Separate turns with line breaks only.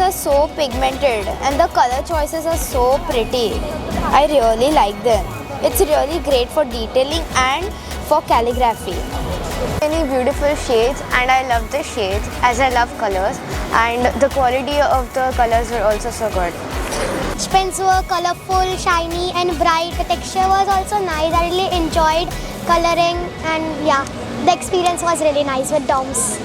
are so pigmented and the color choices are so pretty. I really like them. It's really great for detailing and for calligraphy. Many beautiful shades, and I love the shades as I love colors, and the quality of the colors were also so good.
Pens were colorful, shiny and bright. The texture was also nice. I really enjoyed coloring, and yeah, the experience was really nice with DOMS.